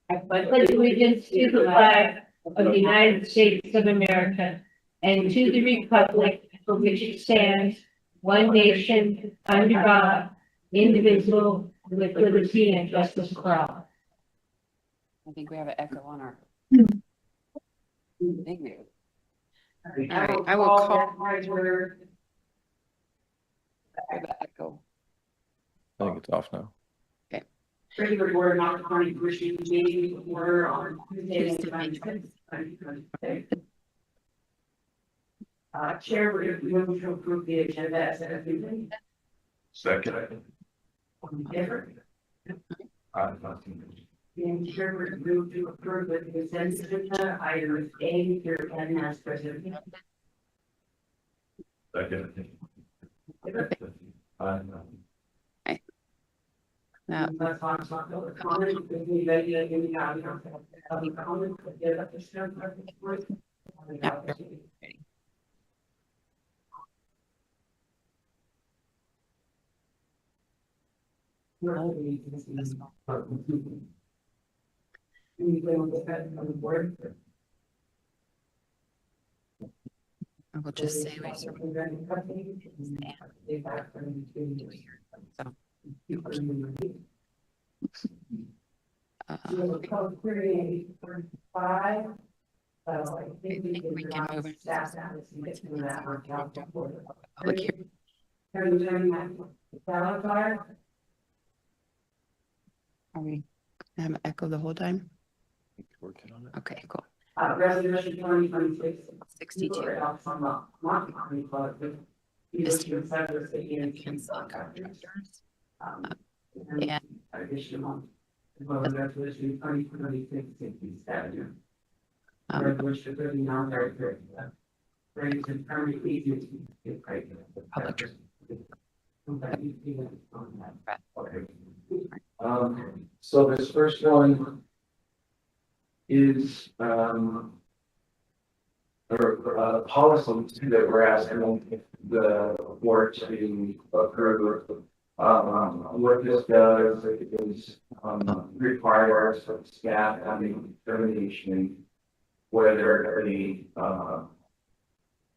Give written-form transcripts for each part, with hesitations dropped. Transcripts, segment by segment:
I pledge allegiance to the flag of the United States of America and to the republic for which it stands, one nation, under God, indivisible, with liberty and justice for all. I think we have an echo on our thing there. I will call. We have an echo. I think it's off now. Regular board not county commission meeting order on Tuesday. Chair, would move to approve the agenda as everything. Second. Different. And chair would move to approve the consent agenda items A through N as presented. Second. Now, I will just say we so. I think we can move into public hearing. Are we have an echo the whole time? Working on it. Okay, cool. Resolution 2026 62. Consent contractors. Yeah. Additional. Resolution 2026-67. Resolution 39. Brings in permanent easement to Public. So this first one is, or policy that we're asking the board to approve. What this does is, requires staff having determination whether the,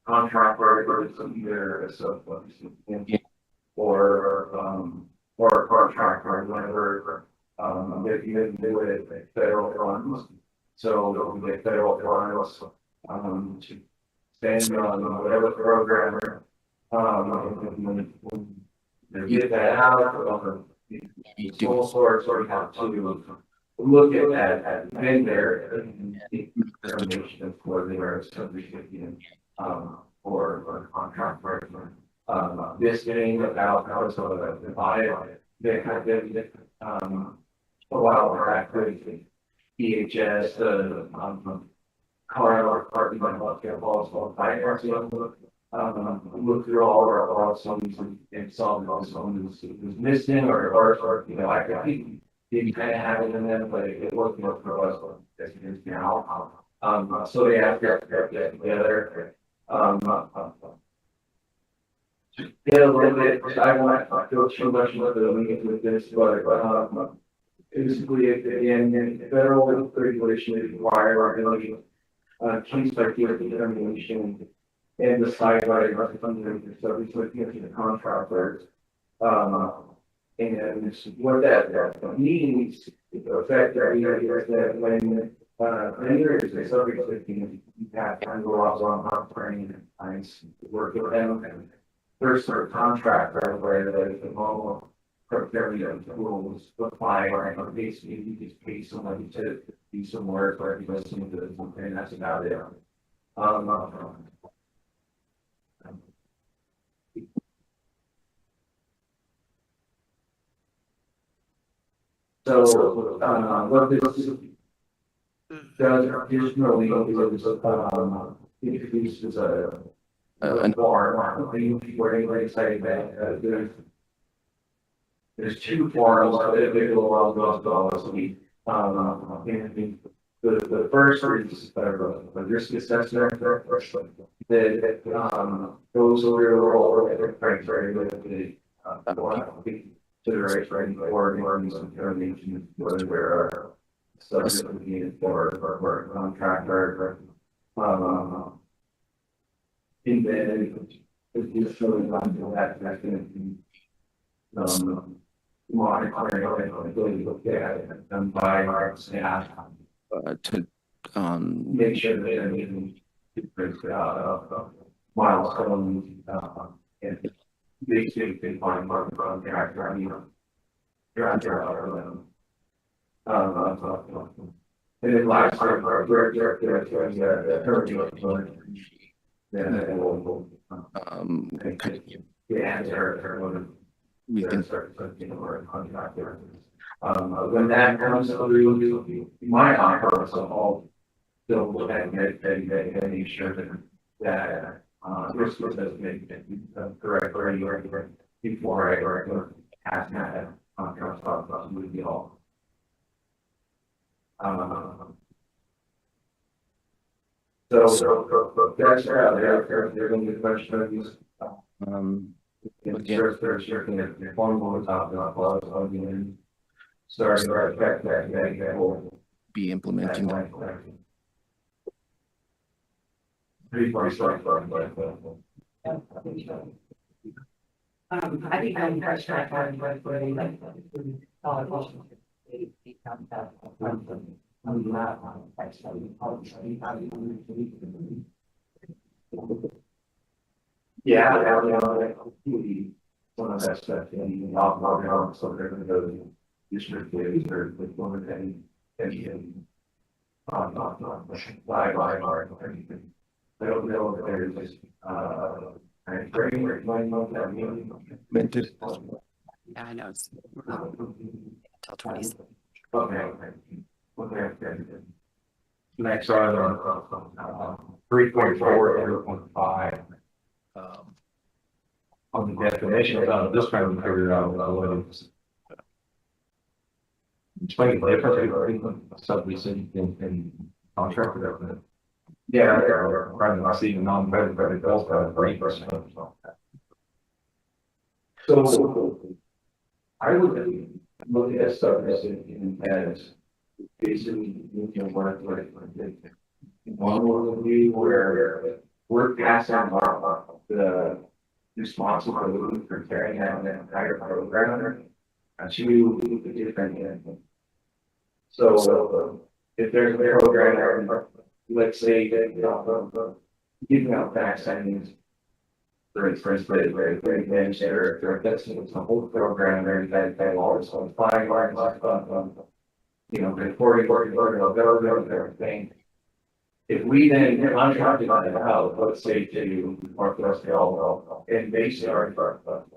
contractor is either a subcontractor or a contractor, whenever, if you do it at federal funds. So the federal funds, to spend on whatever program, when they get that out, you do all sorts, or you have to look at that vendor and the determination for their subrecipient, or contract partner. This getting about how to divide, they have been, a while back with EHS, Colorado Department of Healthcare also finance, look through all our policies and saw that someone was missing or I think didn't kind of have it in them, but it wasn't for us as it is now. So they have to get together. Yeah, a little bit. I won't go too much into the weeds with this, but basically, again, federal regulation require our ability, case by case determination, and the side by funding. So we look into the contractors, and what that means, the effect that is that when there is a subject, you have to go out on training and times to work with them. And there's sort of contractor where the normal procurement rules apply, or basically you just pay somebody to do some work or you listen to something, and that's about it. So, what this does additionally is introduces a bar, where anybody excited that there's two forms that they go along those policy. And the first is a risk assessment that goes over all the criteria with the consideration or determination whether there are subject needed for contractor. In the, it's just showing that's gonna be, monitoring, ability to look at it done by our staff. To, Make sure that they're meeting milestones, and they find market contractor, I mean, director, and then last time, then we'll, yeah, we can, when that comes through, my offer, so I'll still look at it and make sure that risk doesn't make it correct or before I or ask that contract about would be all. So that's they're going to be questions. There's certain formal topic starting to affect that will be implementing that. I think I'm fresh. Yeah, one of that stuff in so they're gonna go to district days or with one of any anything. I don't know if there's a framework line on that meeting. Implemented. Yeah, I know it's until 20. Okay. Next item, 3.4, 3.5. On the definition of this trying to figure out what it is. Explain the difference between subleasing and contract development. Yeah, rather than seeing non-benefited bills by 3%. So I would look at subleasing as basically, one will be where we're passing on the responsibility for carrying out an entire program to the different end. So if there's a program, let's say that giving out vaccines, for instance, very managed or that's the whole program there that also fine reporting everything. If we then contracted that out, let's say to Northwest Hill, and they start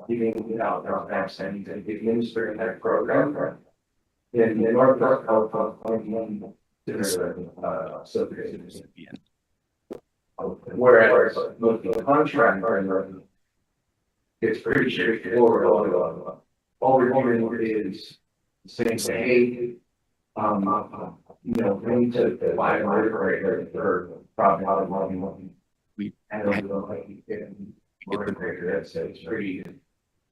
giving out their vaccines and administering that program, then the Northwest Hill subdivision. Whereas the contract, it's pretty straightforward. All we're doing is saying, hey, we need to buy a motor or probably out of money. And that's pretty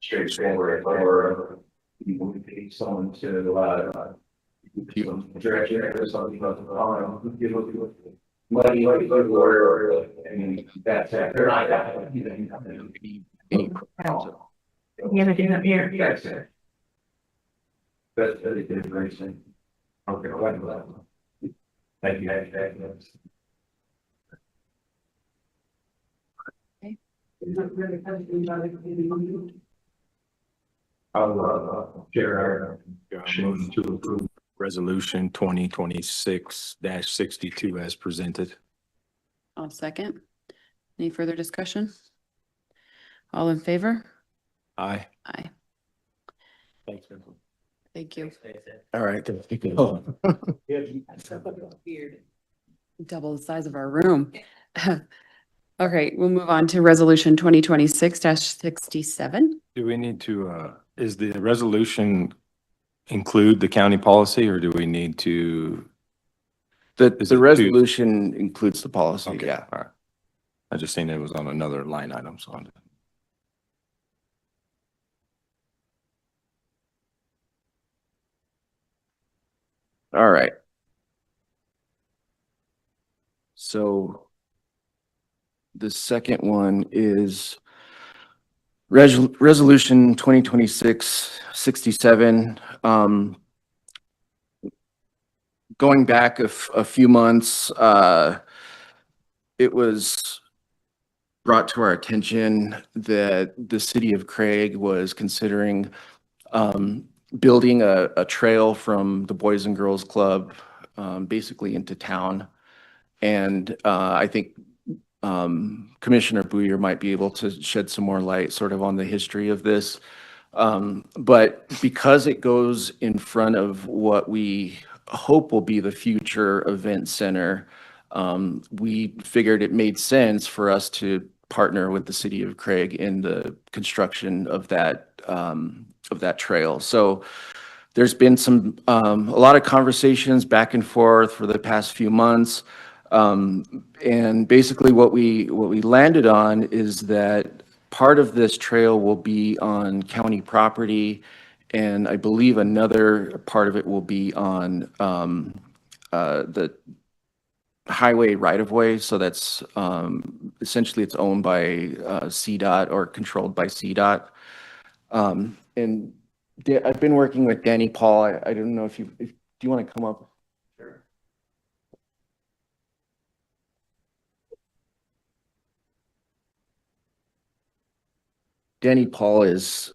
straightforward. Or you would pay someone to direction or something about the money or I mean that's they're not that The other thing up here. that's it. That's very good. Okay, well, thank you. I'll share our motion to approve Resolution 2026-62 as presented. I'll second. Any further discussion? All in favor? Aye. Aye. Thanks. Thank you. All right. Double the size of our room. Okay, we'll move on to resolution 2026-67. Do we need to, is the resolution include the county policy or do we need to? Is it The resolution includes the policy, Okay, yeah. all right. I just seen it was on another line item, so. All right. So the second one is Resolution 2026-67. Going back a few months, it was brought to our attention that the city of Craig was considering building a trail from the Boys and Girls Club basically into town. And I think Commissioner Booyer might be able to shed some more light sort of on the history of this. But because it goes in front of what we hope will be the future event center, we figured it made sense for us to partner with the city of Craig in the construction of that trail. So there's been a lot of conversations back and forth for the past few months. And basically what we landed on is that part of this trail will be on county property, and I believe another part of it will be on the highway right-of-way. So that's essentially it's owned by CDOT or controlled by CDOT. And I've been working with Danny Paul. I don't know if do you want to come up? Sure. Danny Paul is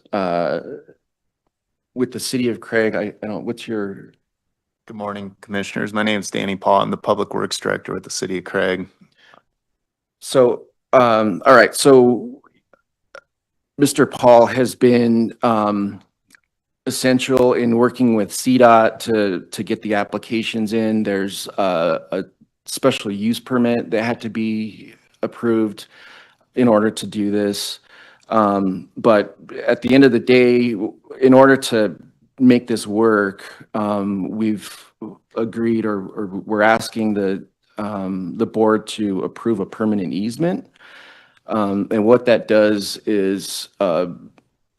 with the city of Craig. I don't, what's your? Good morning, commissioners. My name is Danny Paul. I'm the Public Works Director with the City of Craig. So, all right. So Mr. Paul has been essential in working with CDOT to get the applications in. There's a special use permit that had to be approved in order to do this. But at the end of the day, in order to make this work, we've agreed or we're asking the board to approve a permanent easement. And what that does is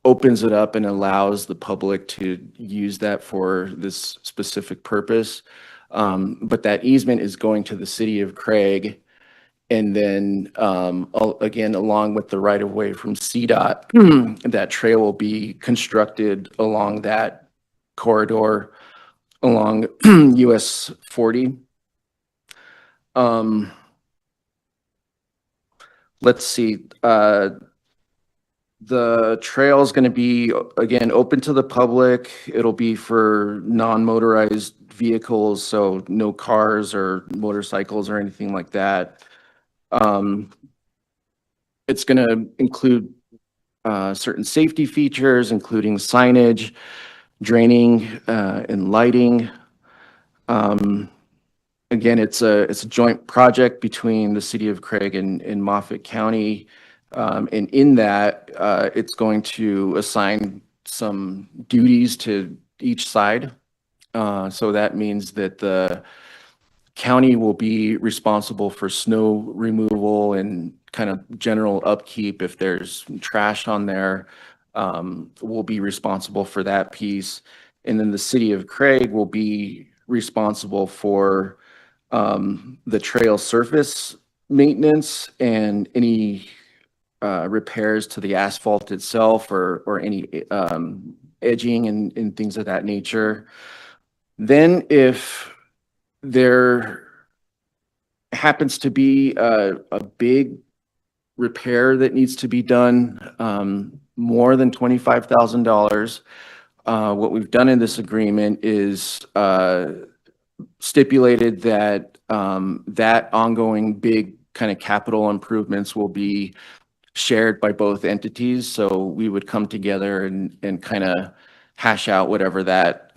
opens it up and allows the public to use that for this specific purpose. But that easement is going to the city of Craig. And then, again, along with the right-of-way from CDOT, that trail will be constructed along that corridor along US 40. Let's see. The trail is going to be, again, open to the public. It'll be for non-motorized vehicles, so no cars or motorcycles or anything like that. It's going to include certain safety features, including signage, draining, and lighting. Again, it's a joint project between the city of Craig and Moffett County. And in that, it's going to assign some duties to each side. So that means that the county will be responsible for snow removal and kind of general upkeep. If there's trash on there, we'll be responsible for that piece. And then the city of Craig will be responsible for the trail surface maintenance and any repairs to the asphalt itself or any edging and things of that nature. Then if there happens to be a big repair that needs to be done, more than $25,000, what we've done in this agreement is stipulated that that ongoing big kind of capital improvements will be shared by both entities. So we would come together and kind of hash out whatever that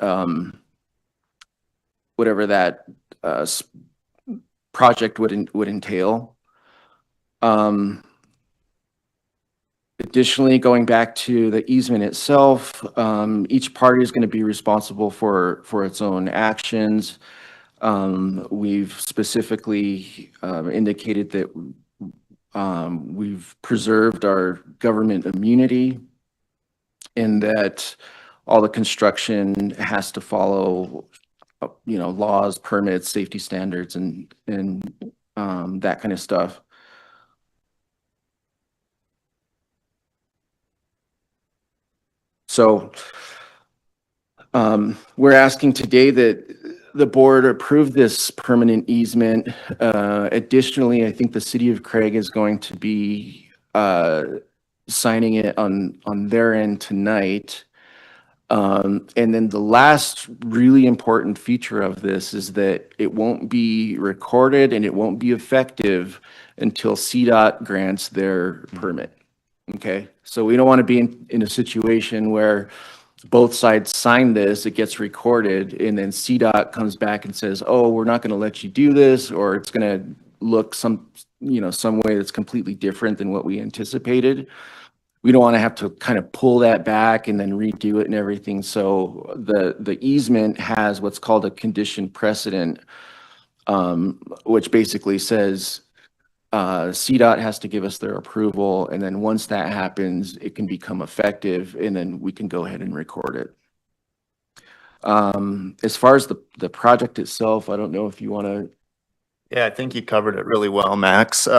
project would entail. Additionally, going back to the easement itself, each party is going to be responsible for its own actions. We've specifically indicated that we've preserved our government immunity and that all the construction has to follow laws, permits, safety standards, and that kind of stuff. So we're asking today that the board approve this permanent easement. Additionally, I think the city of Craig is going to be signing it on their end tonight. And then the last really important feature of this is that it won't be recorded and it won't be effective until CDOT grants their permit. Okay, so we don't want to be in a situation where both sides sign this, it gets recorded, and then CDOT comes back and says, oh, we're not going to let you do this, or it's going to look some way that's completely different than what we anticipated. We don't want to have to kind of pull that back and then redo it and everything. So the easement has what's called a condition precedent, which basically says CDOT has to give us their approval, and then once that happens, it can become effective, and then we can go ahead and record it. As far as the project itself, I don't know if you want to. Yeah, I think you covered it really well, Max.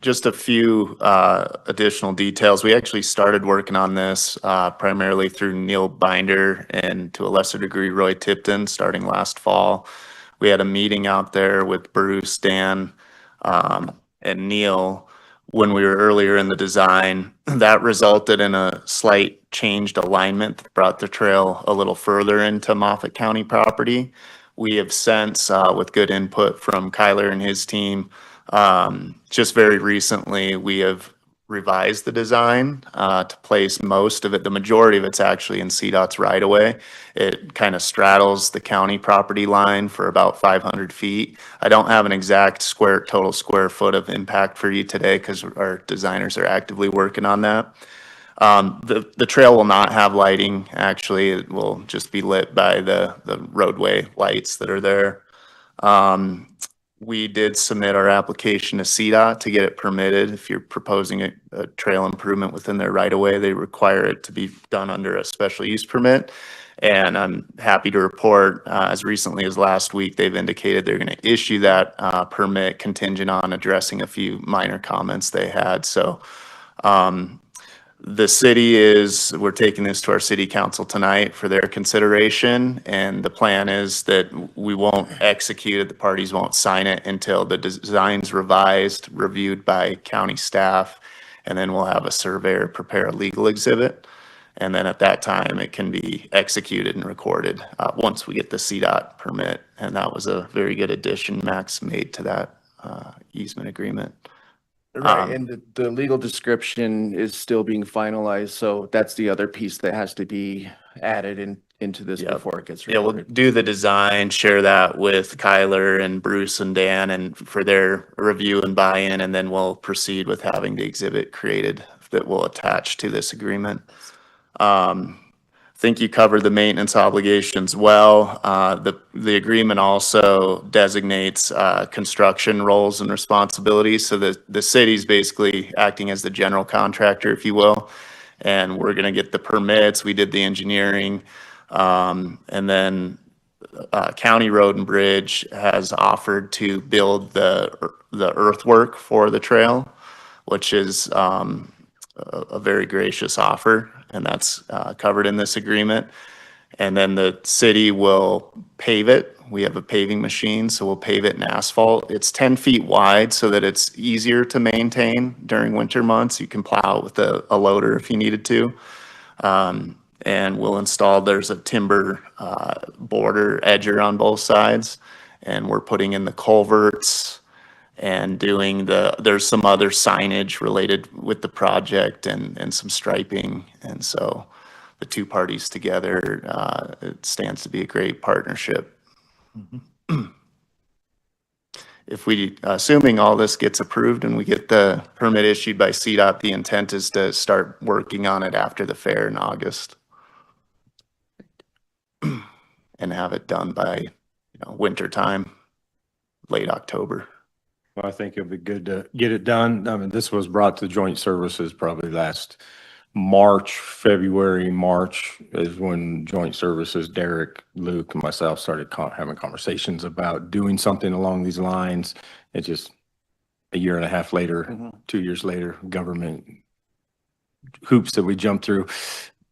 Just a few additional details. We actually started working on this primarily through Neil Binder and to a lesser degree Roy Tipton starting last fall. We had a meeting out there with Bruce, Dan, and Neil when we were earlier in the design. That resulted in a slight changed alignment that brought the trail a little further into Moffett County property. We have since, with good input from Kyler and his team, just very recently, we have revised the design to place most of it, the majority of it's actually in CDOT's right of way. It kind of straddles the county property line for about 500 feet. I don't have an exact total square foot of impact for you today because our designers are actively working on that. The trail will not have lighting. Actually, it will just be lit by the roadway lights that are there. We did submit our application to CDOT to get it permitted. If you're proposing a trail improvement within their right of way, they require it to be done under a special use permit. And I'm happy to report, as recently as last week, they've indicated they're going to issue that permit contingent on addressing a few minor comments they had. So the city we're taking this to our city council tonight for their consideration. And the plan is that we won't execute it, the parties won't sign it until the design's revised, reviewed by county staff. And then we'll have a surveyor prepare a legal exhibit. And then at that time, it can be executed and recorded once we get the CDOT permit. And that was a very good addition Max made to that easement agreement. Right, and the legal description is still being finalized, so that's the other piece that has to be added into this Yep. before it gets Yeah, we'll recorded. do the design, share that with Kyler and Bruce and Dan and for their review and buy-in, and then we'll proceed with having the exhibit created that will attach to this agreement. I think you covered the maintenance obligations well. The agreement also designates construction roles and responsibilities. So the city's basically acting as the general contractor, if you will. And we're gonna get the permits. We did the engineering. And then County Road and Bridge has offered to build the earthwork for the trail, which is a very gracious offer, and that's covered in this agreement. And then the city will pave it. We have a paving machine, so we'll pave it in asphalt. It's 10 feet wide so that it's easier to maintain during winter months. You can plow it with a loader if you needed to. And we'll install, there's a timber border edger on both sides, and we're putting in the culverts and doing there's some other signage related with the project and some striping. And so the two parties together, it stands to be a great partnership. If assuming all this gets approved and we get the permit issued by CDOT, the intent is to start working on it after the fair in August. And have it done by, winter time, late October. Well, I think it'll be good to get it done. I mean, this was brought to joint services probably last March, February, March is when Joint Services, Derek, Luke, and myself started having conversations about doing something along these lines. It's just a year and a half later, Mhm. 2 years later, government hoops that we jumped through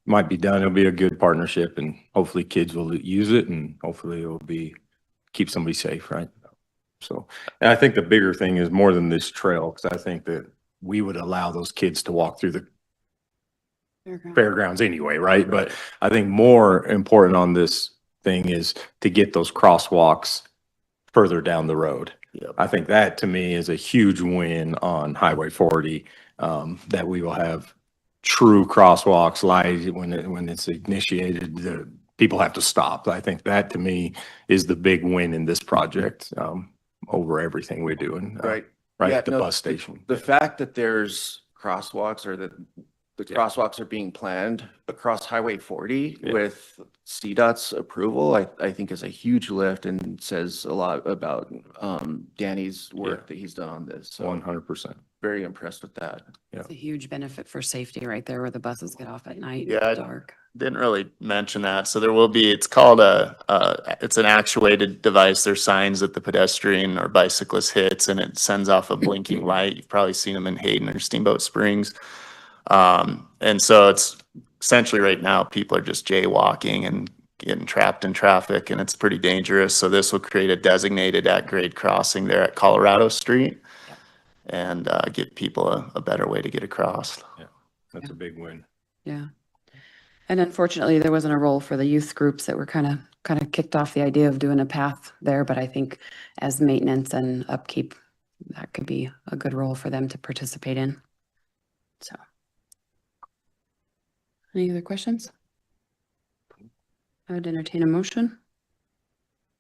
might be done. It'll be a good partnership, and hopefully kids will use it, and hopefully it'll keep somebody safe, right? So, and I think the bigger thing is more than this trail, because I think that we would allow those kids to walk through the fairgrounds anyway, right? But I think more important on this thing is to get those crosswalks further down the road. Yep. I think that to me is a huge win on Highway 40, that we will have true crosswalks, lights when it's initiated, the people have to stop. I think that to me is the big win in this project, over everything we're doing. Right. Right, Yeah, the no, bus station. The fact that there's crosswalks or that the Yeah. crosswalks are being planned across Highway 40 Yeah. with CDOT's approval, I think is a huge lift and says a lot about Danny's work Yeah. that he's done on this. So 100%. very impressed with that. It's a huge benefit for safety right there where the buses get off at night. Yeah, Dark. Didn't really mention that. So there will be, it's called it's an actuated device. There's signs that the pedestrian or bicyclist hits and it sends off a blinking light. You've probably seen them in Hayden or Steamboat Springs. And so it's essentially right now, people are just jaywalking and getting trapped in traffic, and it's pretty dangerous. So this will create a designated at-grade crossing there at Colorado Street and give people a better way to get across. That's a big win. Yeah. And unfortunately, there wasn't a role for the youth groups that were kind of kicked off the idea of doing a path there, but I think as maintenance and upkeep, that could be a good role for them to participate in. So. Any other questions? I would entertain a motion.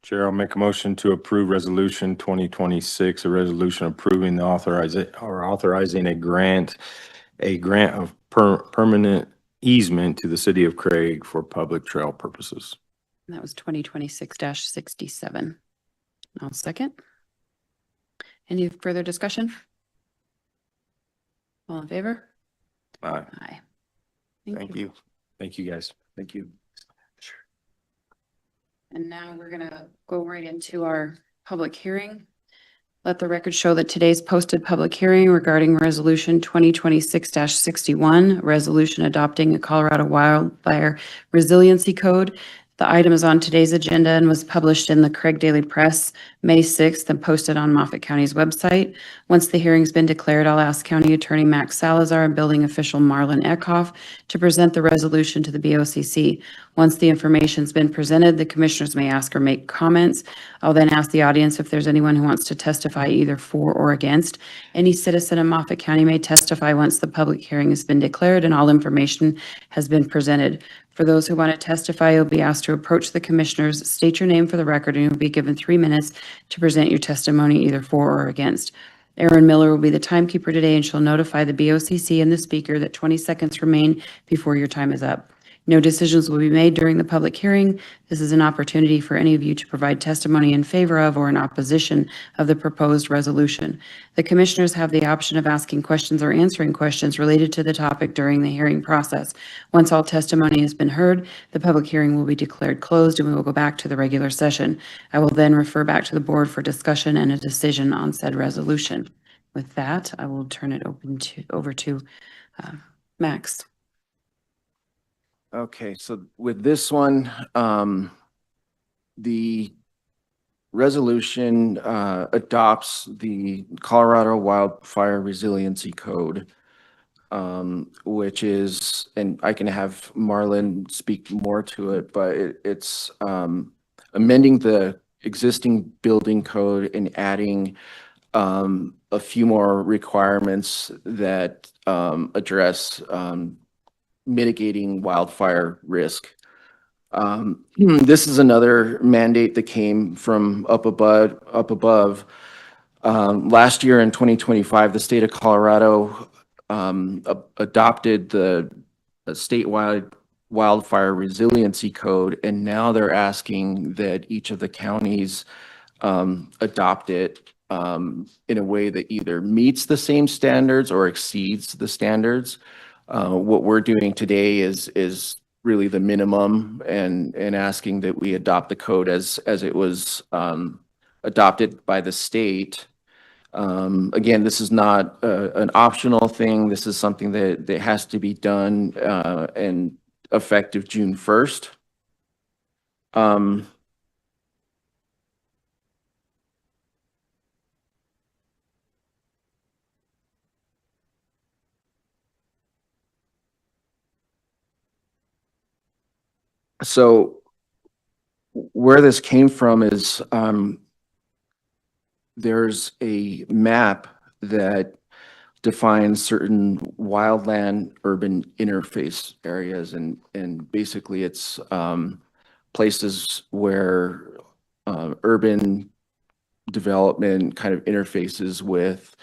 Chair, I'll make a motion to approve resolution 2026, a resolution approving the authorizing a grant of permanent easement to the city of Craig for public trail purposes. That was 2026-67. I'll second. Any further discussion? All in favor? Aye. Aye. Thank you. Thank you, guys. Thank you. And now we're gonna go right into our public hearing. Let the record show that today's posted public hearing regarding resolution 2026-61, resolution adopting a Colorado Wildfire Resiliency Code. The item is on today's agenda and was published in the Craig Daily Press, May 6th, and posted on Moffett County's website. Once the hearing's been declared, I'll ask County Attorney Max Salazar and Building Official Marlon Eckhoff to present the resolution to the BOCC. Once the information's been presented, the commissioners may ask or make comments. I'll then ask the audience if there's anyone who wants to testify either for or against. Any citizen of Moffett County may testify once the public hearing has been declared and all information has been presented. For those who want to testify, you'll be asked to approach the commissioners, state your name for the record, and you'll be given 3 minutes to present your testimony either for or against. Erin Miller will be the timekeeper today, and she'll notify the BOCC and the speaker that 20 seconds remain before your time is up. No decisions will be made during the public hearing. This is an opportunity for any of you to provide testimony in favor of or in opposition of the proposed resolution. The commissioners have the option of asking questions or answering questions related to the topic during the hearing process. Once all testimony has been heard, the public hearing will be declared closed and we will go back to the regular session. I will then refer back to the board for discussion and a decision on said resolution. With that, I will turn it over to Max. Okay, so with this one, the resolution adopts the Colorado Wildfire Resiliency Code, which is, and I can have Marlon speak more to it, but it's amending the existing building code and adding a few more requirements that address mitigating wildfire risk. This is another mandate that came from up above. Last year in 2025, the state of Colorado adopted the statewide wildfire resiliency code, and now they're asking that each of the counties adopt it in a way that either meets the same standards or exceeds the standards. What we're doing today is really the minimum and asking that we adopt the code as it was adopted by the state. Again, this is not an optional thing. This is something that has to be done and effective June 1st. So where this came from is there's a map that defines certain wildland urban interface areas, and basically it's places where urban development kind of interfaces with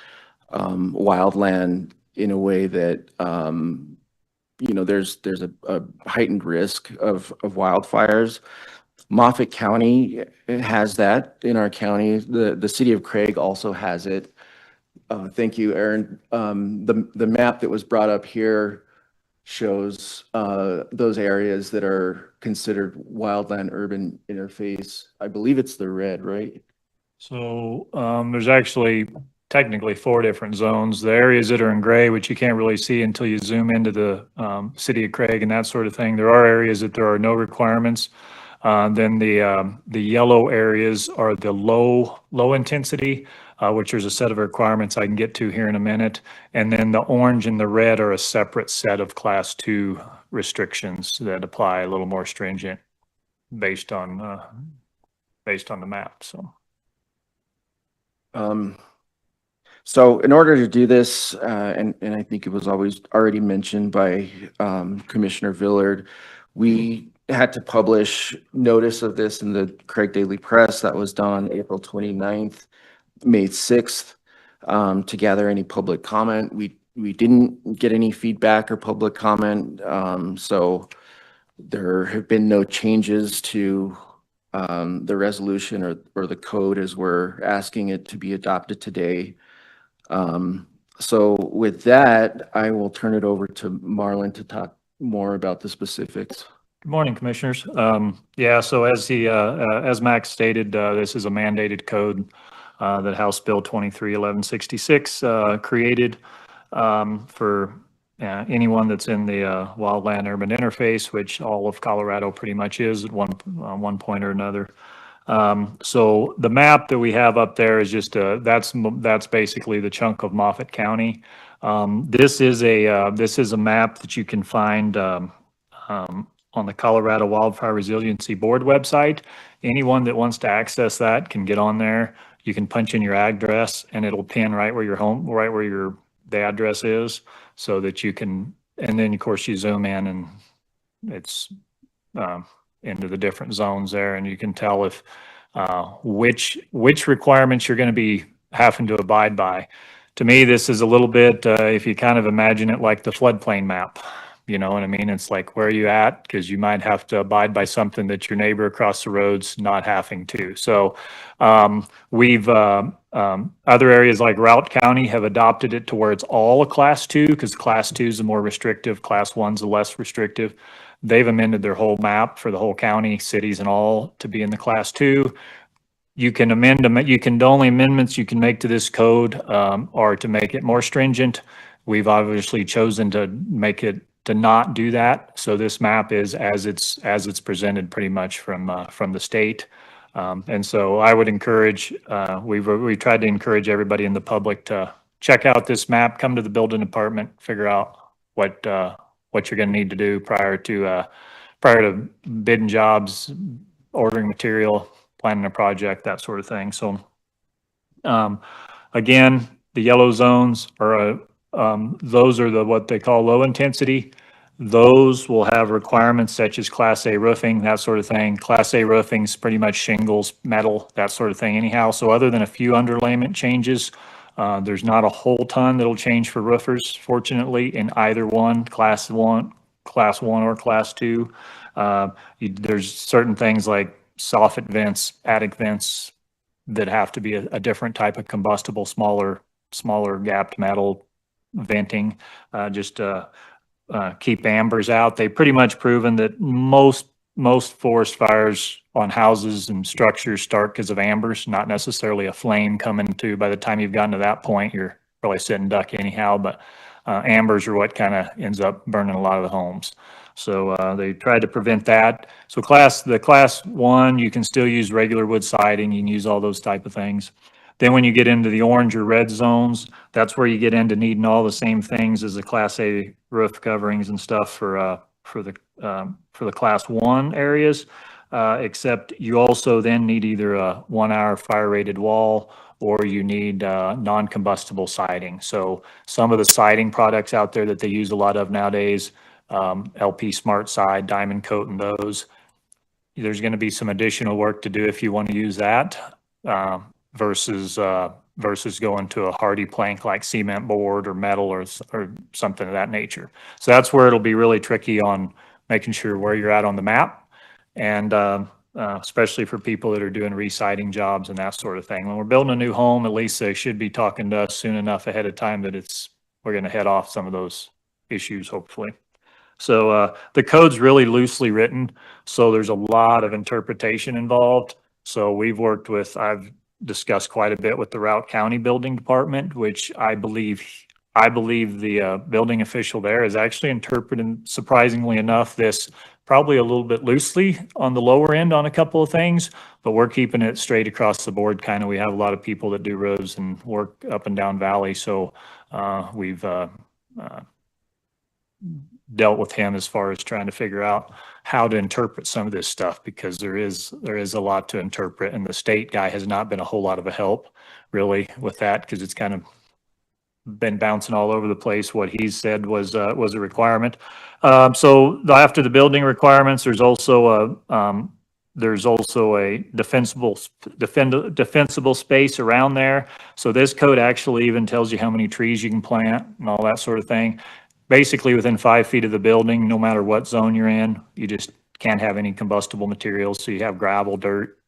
wildland in a way that there's a heightened risk of wildfires. Moffett County has that in our county. The city of Craig also has it. Thank you, Aaron. The map that was brought up here shows those areas that are considered wildland urban interface. I believe it's the red, right? So there's actually technically 4 different zones. The areas that are in gray, which you can't really see until you zoom into the city of Craig and that sort of thing. There are areas that there are no requirements. Then the yellow areas are the low intensity, which there's a set of requirements I can get to here in a minute. And then the orange and the red are a separate set of class 2 restrictions that apply a little more stringent based on the map. So in order to do this, and I think it was already mentioned by Commissioner Villard, we had to publish notice of this in the Craig Daily Press. That was done on April 29th, May 6th, to gather any public comment. We didn't get any feedback or public comment, so there have been no changes to the resolution or the code as we're asking it to be adopted today. So with that, I will turn it over to Marlon to talk more about the specifics. Good morning, Commissioners. Yeah, so as Max stated, this is a mandated code that House Bill 231166 created for anyone that's in the wildland urban interface, which all of Colorado pretty much is at one point or another. So the map that we have up there is just that's basically the chunk of Moffett County. This is a map that you can find on the Colorado Wildfire Resiliency Board website. Anyone that wants to access that can get on there. You can punch in your address and it'll pin right where the address is, so that you can, and then of course you zoom in and it's into the different zones there, and you can tell if which requirements you're going to be having to abide by. To me, this is a little bit, if you kind of imagine it like the floodplain map. You know what I mean? It's like, where are you at? Because you might have to abide by something that your neighbor across the road's not having to. So we've other areas like Routt County have adopted it to where it's all a class 2, because class 2 is the more restrictive, class 1's the less restrictive. They've amended their whole map for the whole county, cities and all, to be in the class 2. You can amend them. The only amendments you can make to this code are to make it more stringent. We've obviously chosen to make it to not do that. So this map is as it's presented pretty much from the state. And so I would encourage, we tried to encourage everybody in the public to check out this map, come to the building department, figure out what you're going to need to do prior to bidding jobs, ordering material, planning a project, that sort of thing. So again, the yellow zones are those are what they call low intensity. Those will have requirements such as Class A roofing, that sort of thing. Class A roofing is pretty much shingles, metal, that sort of thing anyhow. So other than a few underlayment changes, there's not a whole ton that'll change for roofers, fortunately, in either one, Class 1 or Class 2. There's certain things like soffit vents, attic vents that have to be a different type of combustible, smaller gapped metal venting, keep ambers out. They've pretty much proven that most forest fires on houses and structures start because of ambers, not necessarily a flame coming to. By the time you've gotten to that point, you're probably sitting duck anyhow, but ambers are what kind of ends up burning a lot of the homes. So they tried to prevent that. So the class 1, you can still use regular wood siding. You can use all those type of things. Then when you get into the orange or red zones, that's where you get into needing all the same things as the class A roof coverings and stuff for the class 1 areas. Except you also then need either a 1-hour fire rated wall or you need non-combustible siding. So some of the siding products out there that they use a lot of nowadays, LP Smart Side, Diamond Coat and those, there's going to be some additional work to do if you want to use that versus going to a hardy plank like cement board or metal or something of that nature. So that's where it'll be really tricky on making sure where you're at on the map, and especially for people that are doing re-siding jobs and that sort of thing. When we're building a new home, at least they should be talking to us soon enough ahead of time that we're going to head off some of those issues, hopefully. So the code's really loosely written, so there's a lot of interpretation involved. So I've discussed quite a bit with the Routt County Building Department, which I believe the building official there is actually interpreting, surprisingly enough, this probably a little bit loosely on the lower end on a couple of things, but we're keeping it straight across the board. Kind of, we have a lot of people that do roads and work up and down valley, so we've dealt with him as far as trying to figure out how to interpret some of this stuff, because there is a lot to interpret, and the state guy has not been a whole lot of a help really with that, because it's kind of been bouncing all over the place. What he said was a requirement. So after the building requirements, there's also a defensible space around there. So this code actually even tells you how many trees you can plant and all that sort of thing. Basically, within 5 feet of the building, no matter what zone you're in, you just can't have any combustible materials. So you have gravel, dirt,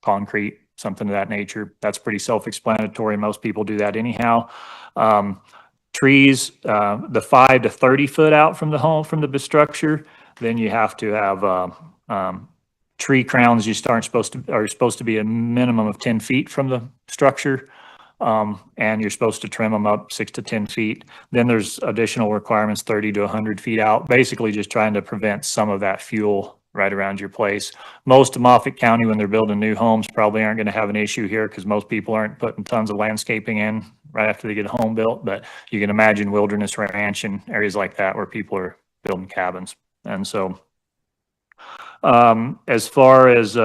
concrete, something of that nature. That's pretty self-explanatory. Most people do that anyhow. Trees, the 5 to 30 foot out from the home, from the structure, then you have to have tree crowns. Are supposed to be a minimum of 10 feet from the structure. And you're supposed to trim them up 6 to 10 feet. Then there's additional requirements 30 to 100 feet out, basically just trying to prevent some of that fuel right around your place. Most of Moffett County, when they're building new homes, probably aren't going to have an issue here because most people aren't putting tons of landscaping in right after they get a home built. But you can imagine Wilderness Ranch and areas like that where people are building cabins. And so as far as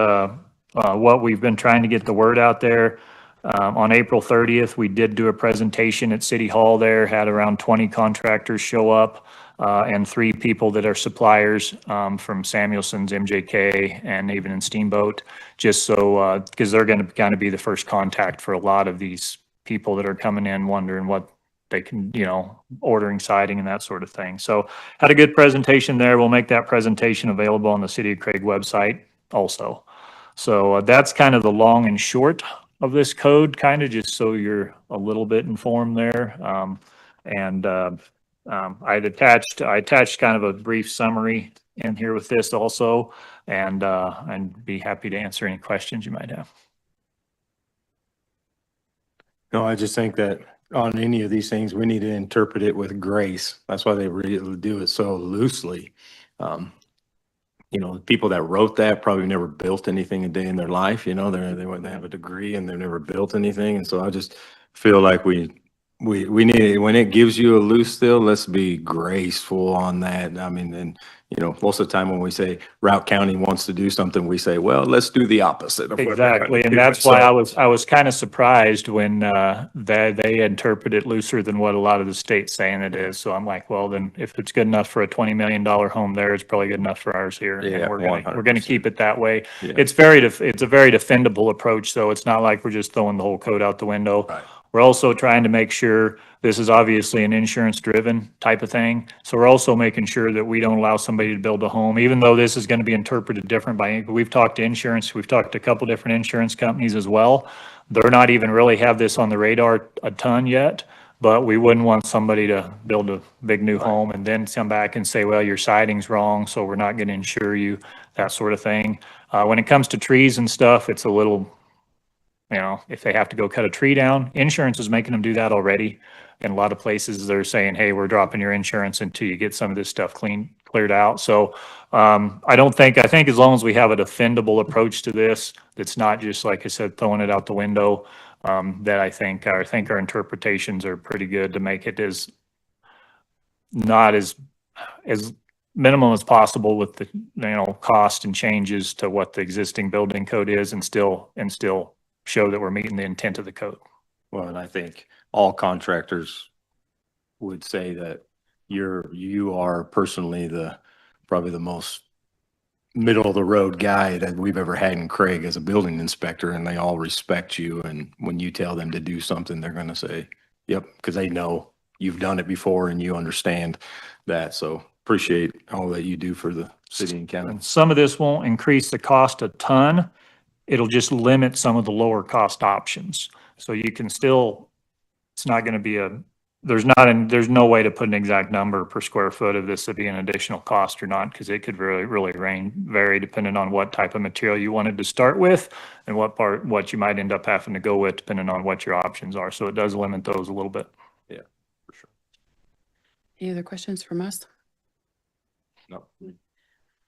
what we've been trying to get the word out there, on April 30th, we did do a presentation at City Hall there, had around 20 contractors show up, and 3 people that are suppliers from Samuelson's, MJK, and even in Steamboat, just so, because they're going to kind of be the first contact for a lot of these people that are coming in wondering what they can, ordering siding and that sort of thing. So had a good presentation there. We'll make that presentation available on the City of Craig website also. So that's kind of the long and short of this code, kind of just so you're a little bit informed there. I attached kind of a brief summary in here with this also, and be happy to answer any questions you might have. No, I just think that on any of these things, we need to interpret it with grace. That's why they really do it so loosely. The people that wrote that probably never built anything a day in their life. They have a degree and they've never built anything. And so I just feel like we need it. When it gives you a loose still, let's be graceful on that. I mean, and most of the time when we say Routt County wants to do something, we say, well, let's do the opposite of what they're Exactly, gonna and do. that's why I was kind of surprised when they interpret it looser than what a lot of the state's saying it is. So I'm like, well, then if it's good enough for a $20 million home there, it's probably good enough for ours here. Yeah, And we're gonna 100%. keep it that way. Yeah. It's a very defendable approach, though. It's not like we're just throwing the whole code out the window. Right. We're also trying to make sure this is obviously an insurance-driven type of thing. So we're also making sure that we don't allow somebody to build a home, even though this is going to be interpreted different by, we've talked to insurance, we've talked to a couple different insurance companies as well. They're not even really have this on the radar a ton yet. But we wouldn't want somebody to build a big new home and then come back and say, well, your siding's wrong, so we're not going to insure you, that sort of thing. When it comes to trees and stuff, it's a little, if they have to go cut a tree down, insurance is making them do that already. In a lot of places, they're saying, hey, we're dropping your insurance until you get some of this stuff cleared out. So I think as long as we have a defendable approach to this, that's not just, like I said, throwing it out the window, that I think our interpretations are pretty good to make it as not as minimum as possible with the, cost and changes to what the existing building code is and still show that we're meeting the intent of the code. Well, and I think all contractors would say that you are personally probably the most middle of the road guy that we've ever had in Craig as a building inspector, and they all respect you. And when you tell them to do something, they're going to say, yep, because they know you've done it before and you understand that. So appreciate all that you do for the city and county. And some of this won't increase the cost a ton. It'll just limit some of the lower cost options. So you can still, it's not going to be there's no way to put an exact number per square foot of this to be an additional cost or not, because it could really vary depending on what type of material you wanted to start with and what you might end up having to go with depending on what your options are. So it does limit those a little bit. Yeah, for sure. Any other questions from us? No.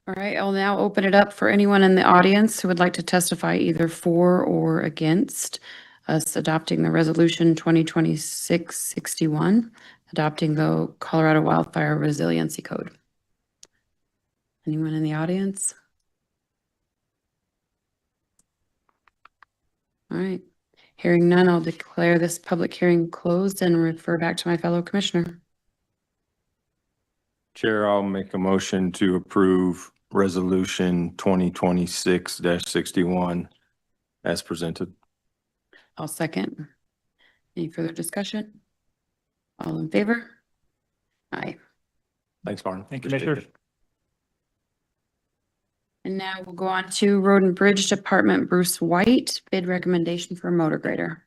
All right, I'll now open it up for anyone in the audience who would like to testify either for or against us adopting the resolution 2026-61, adopting the Colorado Wildfire Resiliency Code. Anyone in the audience? All right, hearing none, I'll declare this public hearing closed and refer back to my fellow commissioner. Chair, I'll make a motion to approve resolution 2026-61 as presented. I'll second. Any further discussion? All in favor? Aye. Thanks, Martin. Thank you, Appreciate Commissioner. it. And now we'll go on to Road and Bridge Department, Bruce White, bid recommendation for a motor grader.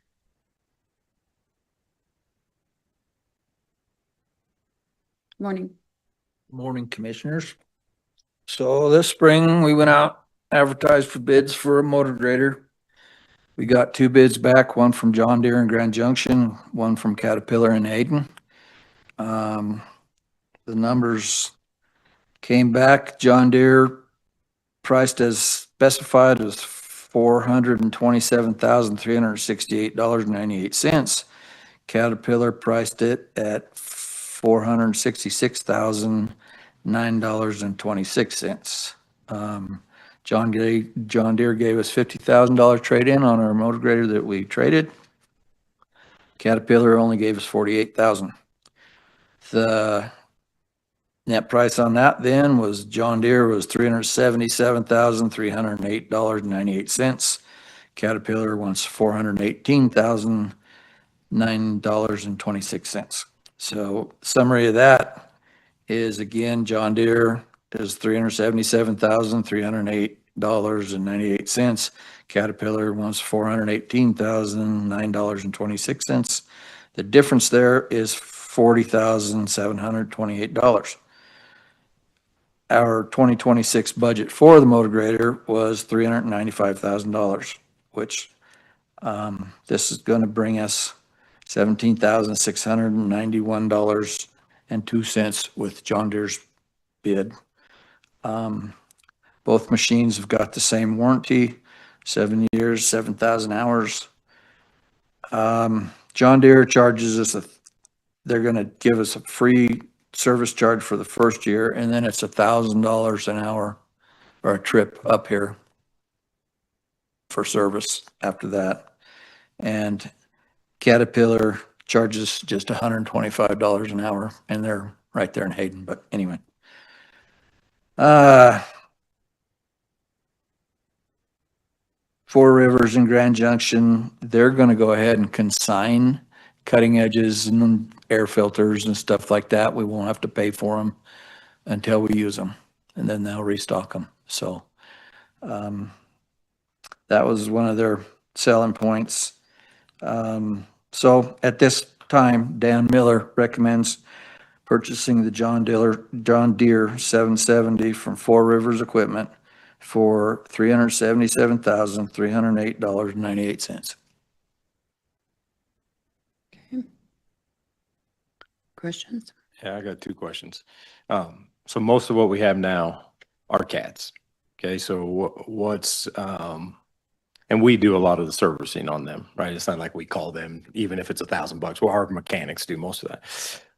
Morning. Morning, Commissioners. So this spring, we went out, advertised for bids for a motor grader. We got 2 bids back, one from John Deere in Grand Junction, one from Caterpillar in Hayden. The numbers came back. John Deere priced as specified as $427,368.98. Caterpillar priced it at $466,009.26. John Deere gave us $50,000 trade-in on our motor grader that we traded. Caterpillar only gave us $48,000. The net price on that then was John Deere was $377,308.98. Caterpillar wants $418,009.26. So summary of that is, again, John Deere is $377,308.98. Caterpillar wants $418,009.26. The difference there is $40,728. Our 2026 budget for the motor grader was $395,000, which this is going to bring us $17,691.02 with John Deere's bid. Both machines have got the same warranty, 7 years, 7,000 hours. John Deere charges us they're going to give us a free service charge for the first year, and then it's $1,000 an hour or a trip up here for service after that. And Caterpillar charges just $125 an hour, and they're right there in Hayden. But anyway, Four Rivers and Grand Junction, they're going to go ahead and consign cutting edges and air filters and stuff like that. We won't have to pay for them until we use them, and then they'll restock them. So that was one of their selling points. So at this time, Dan Miller recommends purchasing the John Deere 770 from Four Rivers Equipment for $377,308.98. Questions? Yeah, I got two questions. So most of what we have now are cats. Okay, so what's, and we do a lot of the servicing on them, right? It's not like we call them, even if it's $1,000. Well, our mechanics do most of that.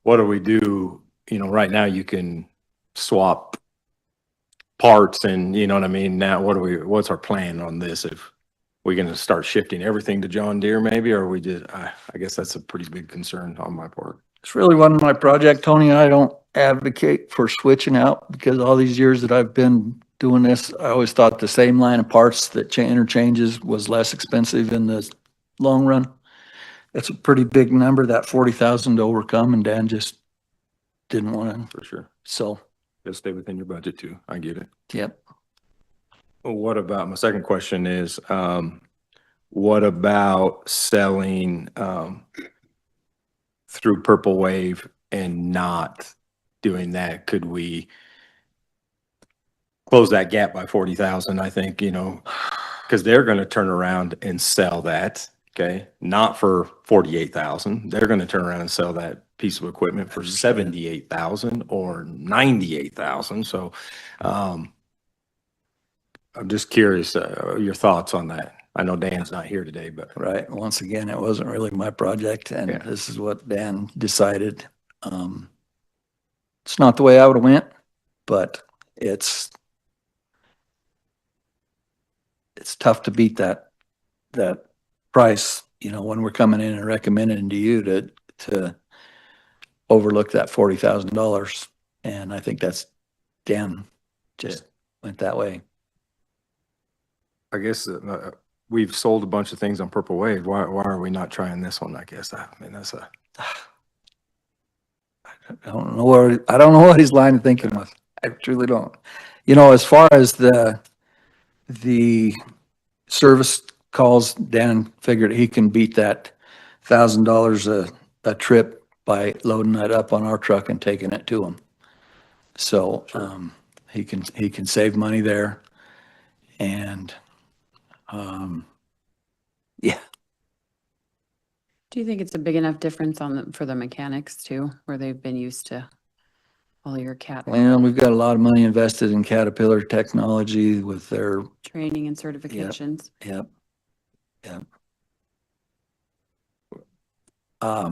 What do we do? You know, right now you can swap parts and, you know what I mean? Now, what's our plan on this? If we're going to start shifting everything to John Deere maybe, or we did, I guess that's a pretty big concern on my part. It's really wasn't my project, Tony. I don't advocate for switching out because all these years that I've been doing this, I always thought the same line of parts that interchanges was less expensive in the long run. That's a pretty big number, that 40,000 to overcome, and Dan just didn't want to. For sure. So, Just stay within your budget too. I get it. yep. Well, what about, my second question is, what about selling, through Purple Wave and not doing that? Could we close that gap by 40,000? I think, you know, because they're going to turn around and sell that. Okay, not for 48,000. They're going to turn around and sell that piece of equipment for 78,000 or 98,000. So, I'm just curious, your thoughts on that. I know Dan's not here today, but Right. Once again, it wasn't really my project, and Yeah. this is what Dan decided. It's not the way I would have went, but it's tough to beat that price, you know, when we're coming in and recommending to you to overlook that $40,000. And I think that's Dan just went that way. I guess we've sold a bunch of things on Purple Wave. Why are we not trying this one? I guess I mean that's a. I don't know what he's line of thinking was. I truly don't. You know, as far as the service calls, Dan figured he can beat that $1,000 a trip by loading that up on our truck and taking it to him. So, he can save money there. And, yeah, Do you think it's a big enough difference for the mechanics too, where they've been used to all your cat well, we've got a lot of money invested in Caterpillar technology with their, training and certifications? yep.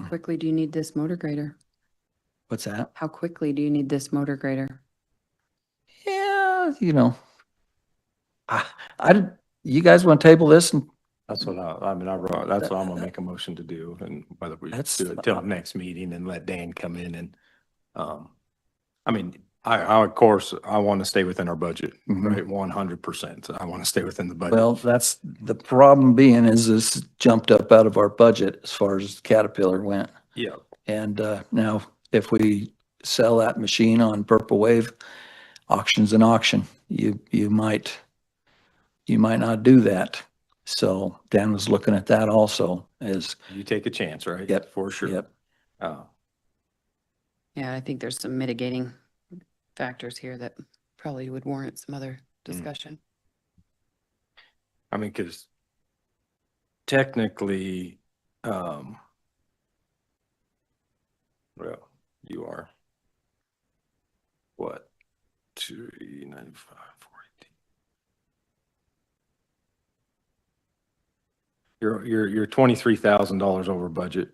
Quickly do you need this motor grader? What's that? How quickly do you need this motor grader? Yeah, you know, you guys want to table this and That's what I mean, that's what I'm gonna make a motion to do, and whether we That's- do it till next meeting and let Dan come in and, I mean, I of course, I want to stay within our budget, Mhm. right? 100%. I want to stay within the budget. Well, that's the problem being is this jumped up out of our budget as far as Caterpillar went. Yeah, And now if we sell that machine on Purple Wave, auction's an auction. You might not do that. So Dan was looking at that also as, you take a chance, right? Yep, For sure. yep. Yeah, I think there's some mitigating factors here that probably would warrant some other discussion. I mean, because technically, well, you are what? 295, 40. You're $23,000 over budget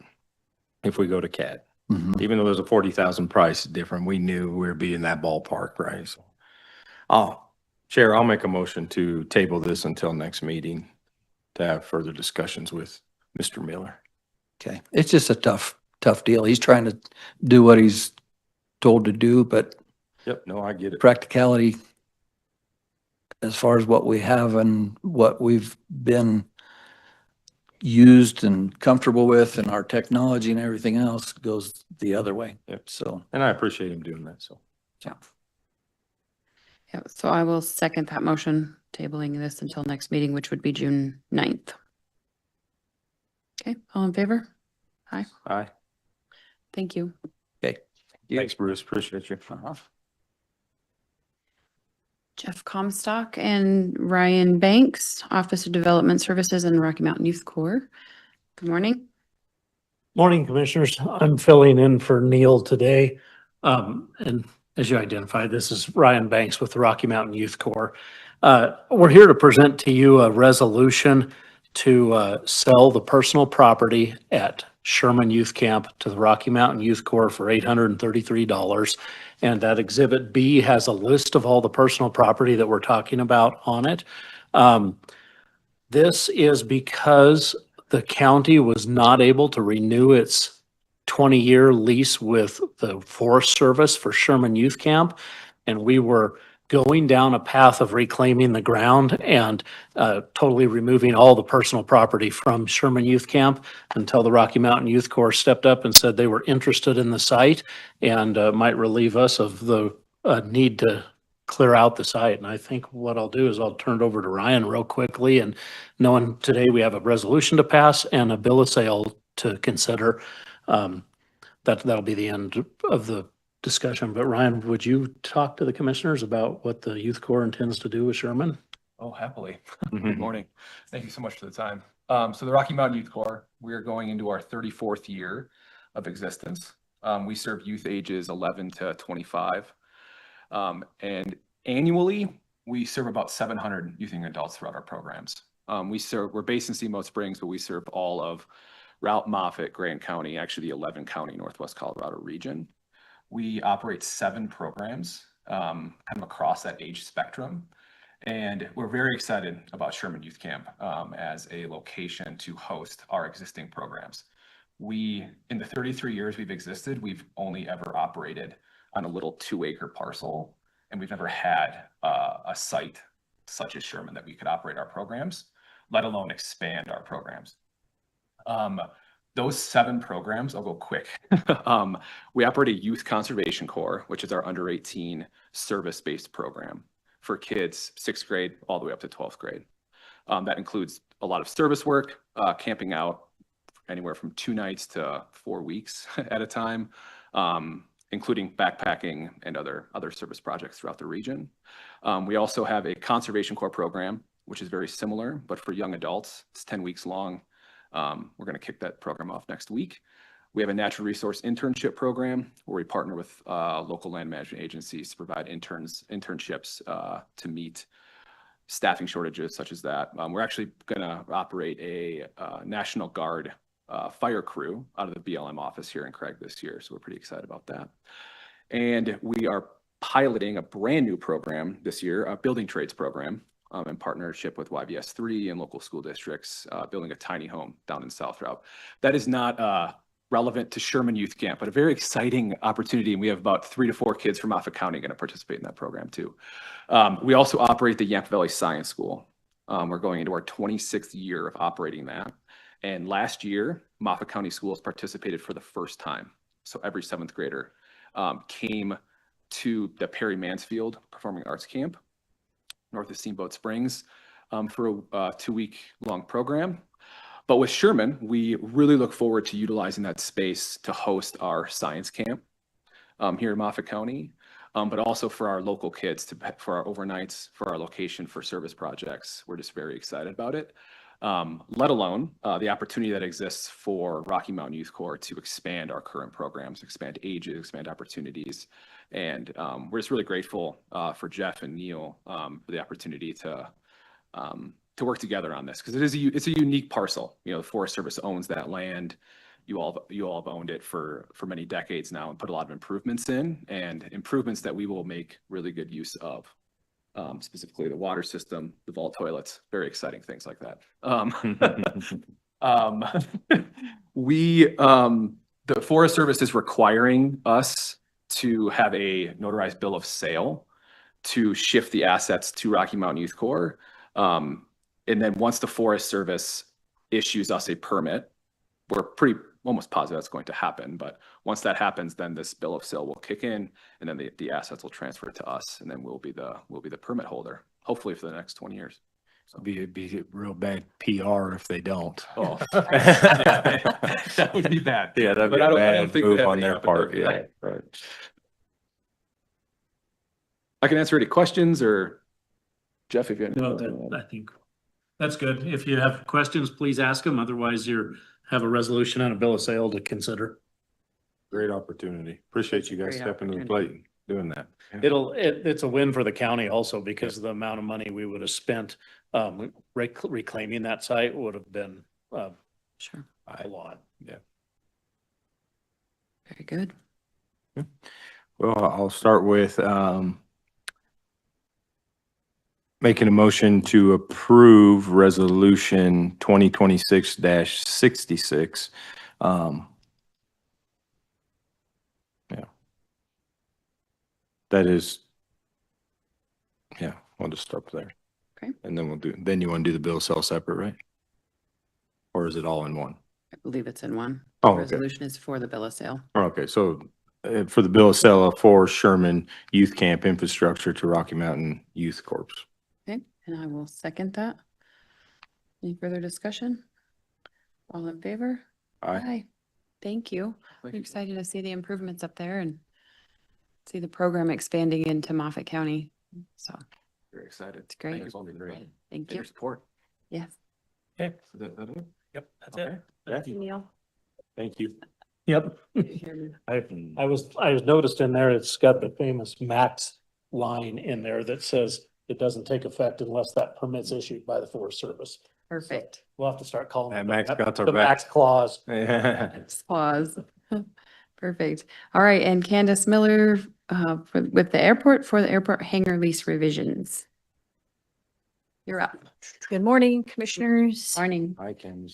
if we go to CAT. Mhm. Even though there's a 40,000 price difference, we knew we would be in that ballpark, right? So, Chair, I'll make a motion to table this until next meeting to have further discussions with Mr. Miller. Okay. It's just a tough deal. He's trying to do what he's told to do, but Yep, no, I get it. practicality as far as what we have and what we've been used and comfortable with and our technology and everything else goes the other way. Yep. So, And I appreciate him doing that, so. Yeah, so I will second that motion, tabling this until next meeting, which would be June 9th. Okay, all in favor? Aye. Thank you. Thanks, Bruce. Appreciate you. Jeff Comstock and Ryan Banks, Office of Development Services and Rocky Mountain Youth Corps. Good morning. Morning, Commissioners. I'm filling in for Neil today. And as you identified, this is Ryan Banks with the Rocky Mountain Youth Corps. We're here to present to you a resolution to sell the personal property at Sherman Youth Camp to the Rocky Mountain Youth Corps for $833. And that Exhibit B has a list of all the personal property that we're talking about on it. This is because the county was not able to renew its 20-year lease with the Forest Service for Sherman Youth Camp. And we were going down a path of reclaiming the ground and totally removing all the personal property from Sherman Youth Camp until the Rocky Mountain Youth Corps stepped up and said they were interested in the site and might relieve us of the need to clear out the site. And I think what I'll do is I'll turn it over to Ryan real quickly. And knowing today we have a resolution to pass and a bill of sale to consider, that'll be the end of the discussion. But Ryan, would you talk to the commissioners about what the Youth Corps intends to do with Sherman? Oh, happily. Good morning. Thank you so much for the time. So the Rocky Mountain Youth Corps, we are going into our 34th year of existence. We serve youth ages 11 to 25. And annually, we serve about 700 youth and adults throughout our programs. We're based in Steamboat Springs, but we serve all of Routt, Moffett, Grant County, actually the 11 county Northwest Colorado region. We operate 7 programs kind of across that age spectrum. And we're very excited about Sherman Youth Camp as a location to host our existing programs. In the 33 years we've existed, we've only ever operated on a little 2-acre parcel, and we've never had a site such as Sherman that we could operate our programs, let alone expand our programs. Those 7 programs, I'll go quick. We operate a youth conservation corps, which is our under 18 service-based program for kids 6th grade all the way up to 12th grade. That includes a lot of service work, camping out anywhere from 2 nights to 4 weeks at a time, including backpacking and other service projects throughout the region. We also have a conservation corps program, which is very similar, but for young adults. It's 10 weeks long. We're going to kick that program off next week. We have a natural resource internship program where we partner with local land management agencies to provide internships to meet staffing shortages such as that. We're actually going to operate a National Guard fire crew out of the BLM office here in Craig this year. So we're pretty excited about that. And we are piloting a brand new program this year, a building trades program, in partnership with YBS 3 and local school districts, building a tiny home down in South Routt. That is not relevant to Sherman Youth Camp, but a very exciting opportunity. And we have about 3 to 4 kids from Moffett County going to participate in that program too. We also operate the Yampa Valley Science School. We're going into our 26th year of operating that. And last year, Moffett County Schools participated for the first time. So every 7th grader came to the Perry Mansfield Performing Arts Camp, north of Steamboat Springs, for a 2-week-long program. But with Sherman, we really look forward to utilizing that space to host our science camp here in Moffett County, but also for our local kids, for our overnights, for our location, for service projects. We're just very excited about it. Let alone the opportunity that exists for Rocky Mountain Youth Corps to expand our current programs, expand ages, expand opportunities. And we're just really grateful for Jeff and Neil for the opportunity to work together on this, because it's a unique parcel. You know, the Forest Service owns that land. You all have owned it for many decades now and put a lot of improvements in, and improvements that we will make really good use of. Specifically the water system, the vault toilets, very exciting things like that. The Forest Service is requiring us to have a notarized bill of sale to shift the assets to Rocky Mountain Youth Corps. And then once the Forest Service issues us a permit, we're pretty almost positive that's going to happen. But once that happens, then this bill of sale will kick in, and then the assets will transfer to us, and then we'll be the permit holder, hopefully for the next 20 years. Be real bad PR if they don't. Oh. That would be bad. Yeah, that'd be But I a don't bad think they move have on any their appetite part, for yeah. that. Right. I can answer any questions or Jeff, if you have. No, I think that's good. If you have questions, please ask them. Otherwise, have a resolution and a bill of sale to consider. Great opportunity. Appreciate you guys Great stepping to the opportunity. plate and doing that. Yeah. It's a win for the county also because of the amount of money we would have spent, reclaiming that site would have been, Sure. a lot. Yeah. Very good. Well, I'll start with making a motion to approve resolution 2026-66. Yeah. That is, yeah, we'll just start there. Okay. And then then you want to do the bill sell separate, right? Or is it all in one? I believe it's in one. Oh, The okay. resolution is for the bill of sale. Okay, so for the bill of sale for Sherman Youth Camp infrastructure to Rocky Mountain Youth Corps. Okay, and I will second that. Any further discussion? All in favor? Aye. Thank you. Thank I'm you. excited to see the improvements up there and see the program expanding into Moffett County. So Very excited. it's great. Thank you. Thank And you. your support. Yes. Is that it? Yep, that's Okay. it. Neil. Thank you. Yep. I was noticed in there, it's got the famous max line in there that says it doesn't take effect unless that permit's issued by the Forest Service. Perfect. We'll have to start calling That it max got our the back. max clause. Pause. Perfect. All right, and Candace Miller, with the airport for the airport hangar lease revisions. You're up. Good morning, commissioners. Morning. I can.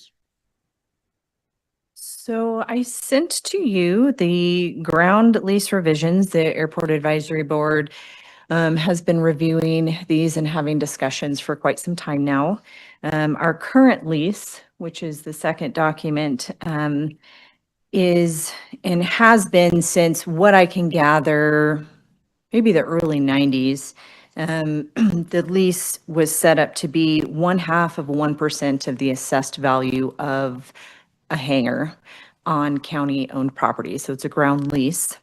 So I sent to you the ground lease revisions. The Airport Advisory Board has been reviewing these and having discussions for quite some time now. Our current lease, which is the second document, is and has been since what I can gather, maybe the early 90s. The lease was set up to be 0.5% of the assessed value of a hangar on county-owned property. So it's a ground lease,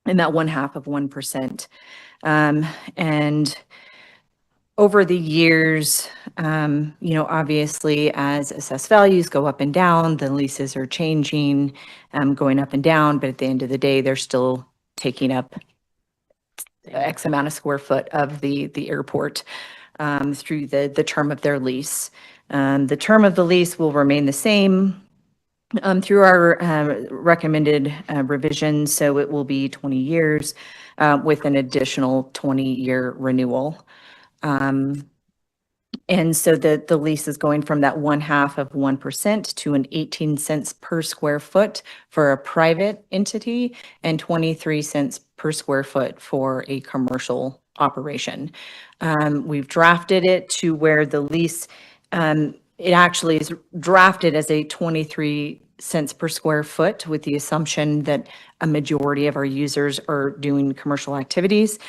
and that 0.5%. And over the years, obviously as assessed values go up and down, the leases are changing, going up and down, but at the end of the day, they're still taking up X amount of square foot of the airport through the term of their lease. The term of the lease will remain the same through our recommended revision, so it will be 20 years with an additional 20-year renewal. And so the lease is going from that 0.5% to an 18 cents per square foot for a private entity and 23 cents per square foot for a commercial operation. We've drafted it to where the lease, it actually is drafted as a 23 cents per square foot with the assumption that a majority of our users are doing commercial activities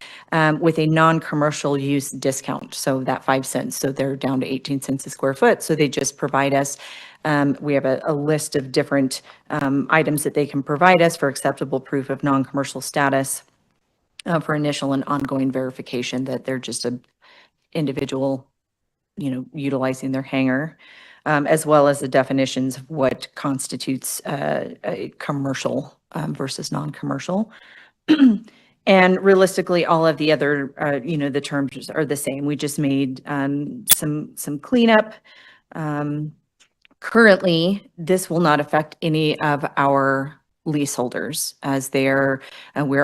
with a non-commercial use discount. So that 5 cents, so they're down to 18 cents a square foot. So they just provide us, we have a list of different items that they can provide us for acceptable proof of non-commercial status for initial and ongoing verification that they're just a individual, utilizing their hangar. As well as the definitions of what constitutes a commercial versus non-commercial. And realistically, all of the other, the terms are the same. We just made some cleanup. Currently, this will not affect any of our leaseholders as we're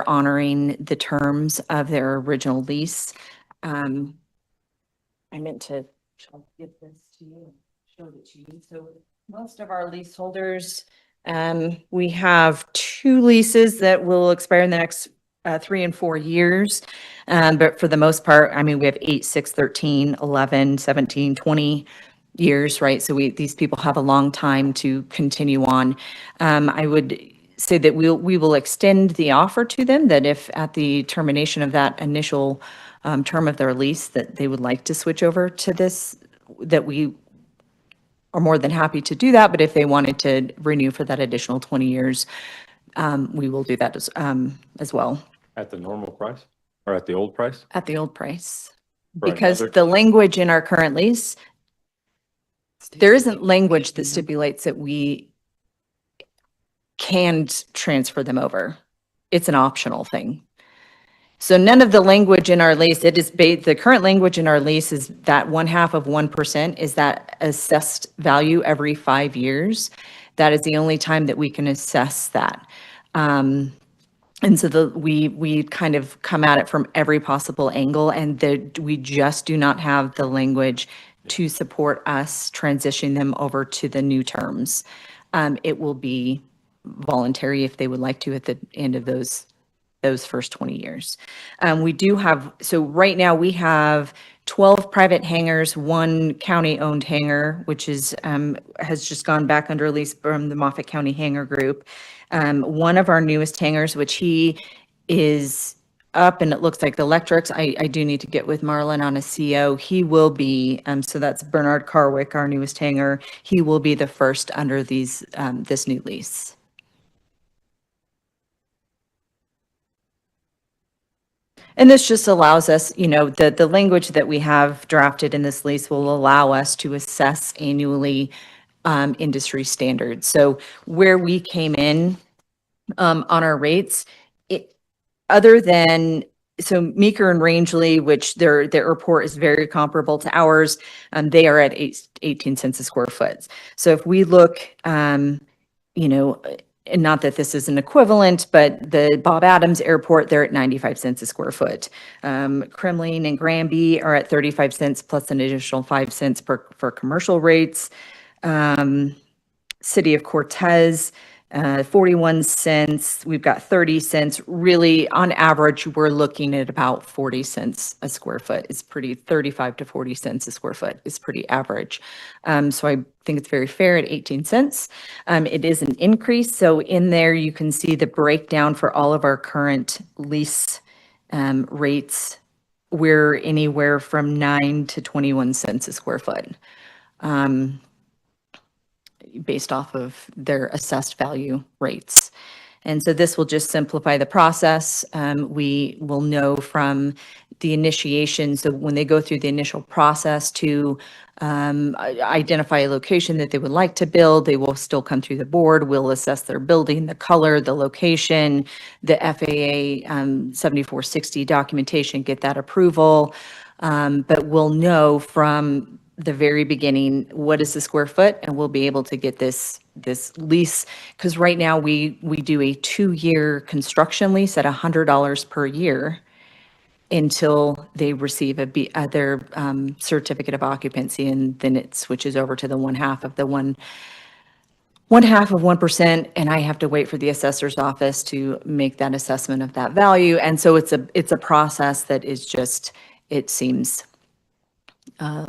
honoring the terms of their original lease. I meant to give this to you. Showed it to you. So most of our leaseholders, we have 2 leases that will expire in the next 3 and 4 years. But for the most part, we have 8, 6, 13, 11, 17, 20 years, right? So these people have a long time to continue on. I would say that we will extend the offer to them that if at the termination of that initial term of their lease that they would like to switch over to this that we are more than happy to do that, but if they wanted to renew for that additional 20 years, we will do that as well At the normal price or at the old price? at the old price. For Because another- the language in our current lease, there isn't language that stipulates that we can transfer them over. It's an optional thing. So none of the language in our lease, the current language in our lease is that 1/2 of 1% is that assessed value every 5 years. That is the only time that we can assess that. And so we kind of come at it from every possible angle, and we just do not have the language to support us transitioning them over to the new terms. It will be voluntary if they would like to at the end of those first 20 years. We do have, so right now we have 12 private hangars, 1 county-owned hangar, which is, has just gone back under lease from the Moffett County Hangar Group. One of our newest hangars, which he is up and it looks like the electrics, I do need to get with Marlon on a CO. He will be, so that's Bernard Carwick, our newest hangar. He will be the first under these, this new lease. And this just allows us, you know, the language that we have drafted in this lease will allow us to assess annually industry standards. So where we came in on our rates, other than, so Meeker and Rangeley, which their airport is very comparable to ours, they are at 18 cents a square foot. So if we look, you know, and not that this is an equivalent, but the Bob Adams Airport, they're at 95 cents a square foot. Kremlin and Granby are at 35 cents plus an additional 5 cents for commercial rates. City of Cortez, 41 cents. We've got 30 cents. Really, on average, we're looking at about 40 cents a square foot. It's pretty, 35 to 40 cents a square foot is pretty average. So I think it's very fair at 18 cents. It is an increase. So in there, you can see the breakdown for all of our current lease rates. We're anywhere from 9 to 21 cents a square foot. Based off of their assessed value rates. And so this will just simplify the process. We will know from the initiation, so when they go through the initial process to identify a location that they would like to build, they will still come through the board. We'll assess their building, the color, the location, the FAA 7460 documentation, get that approval. But we'll know from the very beginning, what is the square foot, and we'll be able to get this lease, because right now we do a 2-year construction lease at $100 per year until they receive their certificate of occupancy, and then it switches over to the 1/2 of 1%, and I have to wait for the assessor's office to make that assessment of that value. And so it's a process that is just, it seems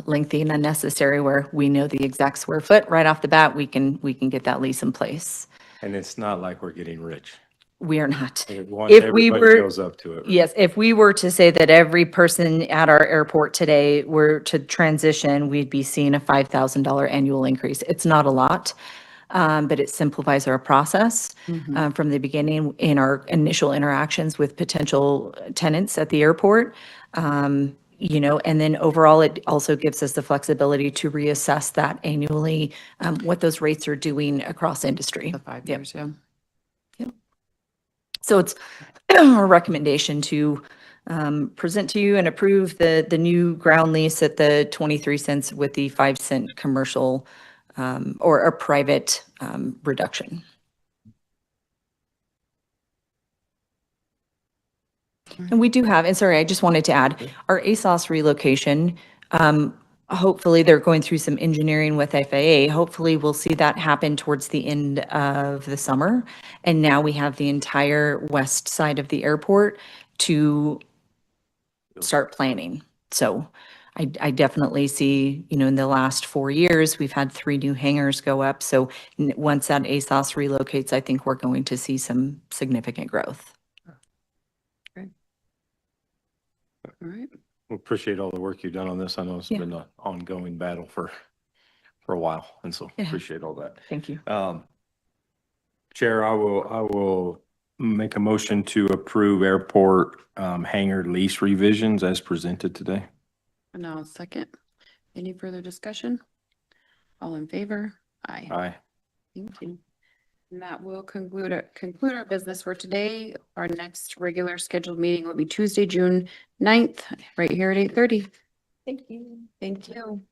lengthy and unnecessary, where we know the exact square foot right off the bat, we can get that lease in place. And it's not like we're getting rich. We are not. Once If we everybody were- goes up to it. Yes, if we were to say that every person at our airport today were to transition, we'd be seeing a $5,000 annual increase. It's not a lot, but it simplifies our process from the beginning in our initial interactions with potential tenants at the airport. You know, and then overall, it also gives us the flexibility to reassess that annually, what those rates are doing across industry. The 5 Yep. years, yeah. So it's our recommendation to present to you and approve the new ground lease at the 23 cents with the 5 cent commercial or a private reduction. And we do have, and sorry, I just wanted to add, our ASOS relocation, hopefully they're going through some engineering with FAA. Hopefully we'll see that happen towards the end of the summer. And now we have the entire west side of the airport to start planning. So I definitely see, you know, in the last 4 years, we've had 3 new hangars go up. So once that ASOS relocates, I think we're going to see some significant growth. All right. We appreciate all the work you've done on this. I know it's Yeah. been an ongoing battle for a while, and so Yeah. appreciate all that. Thank you. Chair, I will make a motion to approve airport hangar lease revisions as presented today. And now a second. Any further discussion? All in favor? Aye. Aye. Thank you. And that will conclude our business for today. Our next regular scheduled meeting will be Tuesday, June 9th, right here at 8:30. Thank you. Thank you.